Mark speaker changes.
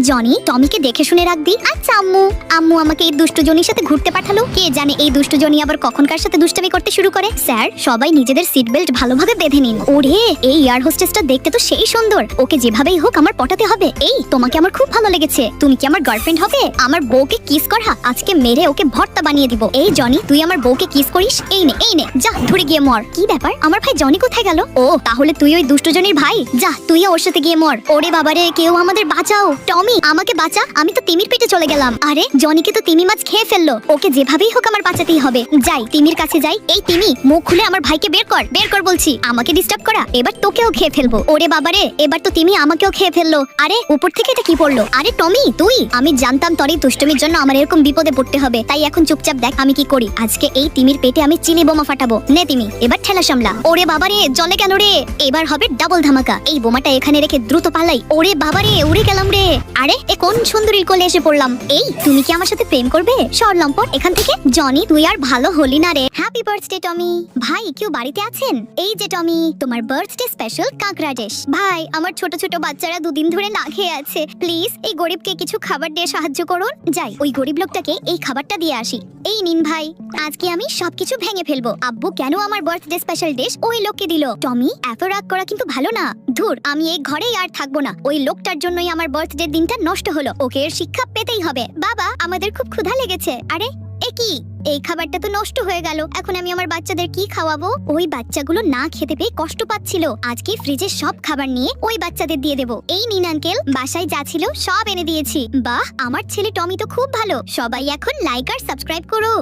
Speaker 1: Johnny টমিকে দেখে শুনে রাখবি। আচ্ছা আম্মু। আম্মু আমাকে এই দুষ্টু জনির সাথে ঘুরতে পাঠালো, কে জানে এই দুষ্টু জনি আবার কখন কার সাথে দুষ্টামি করতে শুরু করে। স্যার সবাই নিজেদের সিট বেল্ট ভালোভাবে বেঁধে নিন। ওরে এই এয়ার হোস্টেসটা দেখতে তো সেই সুন্দর, ওকে যেভাবেই হোক আমার পটাতে হবে। এই তোমাকে আমার খুব ভালো লেগেছে, তুমি কি আমার গার্লফ্রেন্ড হবে? আমার বউকে কিস করা, আজকে মেরে ওকে ভর্তা বানিয়ে দিব। এই জনি তুই আমার বউকে কিস করিস? এই নে যা ধরে গিয়ে মর। কি ব্যাপার, আমার ভাই জনি কোথায় গেল? ও তাহলে তুই ওই দুষ্টু জনির ভাই, যা তুই ওর সাথে গিয়ে মর। ওরে বাবারে কেউ আমাদের বাঁচাও, টমি আমাকে বাঁচা, আমি তো তিমির পেটে চলে গেলাম। আরে জনিকে তো তিমি মাছ খেয়ে ফেললো, ওকে যেভাবেই হোক আমার বাঁচাতেই হবে। যাই তিমির কাছে যাই। এই তিমি মুখ খুলে আমার ভাইকে বের কর বলছি, আমাকে ডিস্টার্ব করা, এবার তোকেও খেয়ে ফেলবো। ওরে বাবারে এবার তো তিমি আমাকেও খেয়ে ফেললো। আরে উপর থেকে এটা কি পড়লো? আরে টমি তুই, আমি জানতাম তোর এই দুষ্টমির জন্য আমার এরকম বিপদে পড়তে হবে, তাই এখন চুপচাপ দেখ আমি কি করি। আজকে এই তিমির পেটে আমি চিলি বোমা ফাটাবো। নে তিমি এবার ঠেলা সামলা। ওরে বাবারে জলে কেন রে? এবার হবে ডাবল ধামাকা। এই বোমাটা এখানে রেখে দ্রুত পালাই। ওরে বাবারে উড়ে গেলাম রে। আরে এ কোন সুন্দরীর কোলে এসে পড়লাম। এই তুমি কি আমার সাথে প্রেম করবে? সর লম্পট এখান থেকে। জনি তুই আর ভালো হলি না রে। হ্যাপি বার্থডে টমি। ভাই কেউ বাড়িতে আছেন? এই যে টমি তোমার বার্থডে স্পেশাল কাঁকড়া ডিশ। ভাই আমার ছোট ছোট বাচ্চারা দুদিন ধরে না খেয়ে আছে, প্লিজ এই গরিবকে কিছু খাবার দিয়ে সাহায্য করুন। যাই ওই গরিব লোকটাকে এই খাবারটা দিয়ে আসি। এই নিন ভাই, আজকে আমি সবকিছু ভেঙে ফেলবো। আব্বু কেন আমার বার্থডে স্পেশাল ডিশ ওই লোককে দিল? টমি এত রাগ করা কিন্তু ভালো না। ধুর আমি এই ঘরেই আর থাকবো না, ওই লোকটার জন্যই আমার বার্থডে দিনটা নষ্ট হলো। ওকে এর শিক্ষা পেতেই হবে। বাবা আমাদের খুব ক্ষুধা লেগেছে। আরে এ কি, এই খাবারটা তো নষ্ট হয়ে গেল, এখন আমি আমার বাচ্চাদের কি খাওয়াবো? ওই বাচ্চাগুলো না খেতে পেয়ে কষ্ট পাচ্ছিল, আজকে ফ্রিজে সব খাবার নিয়ে ওই বাচ্চাদের দিয়ে দেবো। এই নিন আঙ্কেল, বাসায় যা ছিল সব এনে দিয়েছি। বাহ আমার ছেলে টমি তো খুব ভালো। সবাই এখন লাইক আর সাবস্ক্রাইব করো।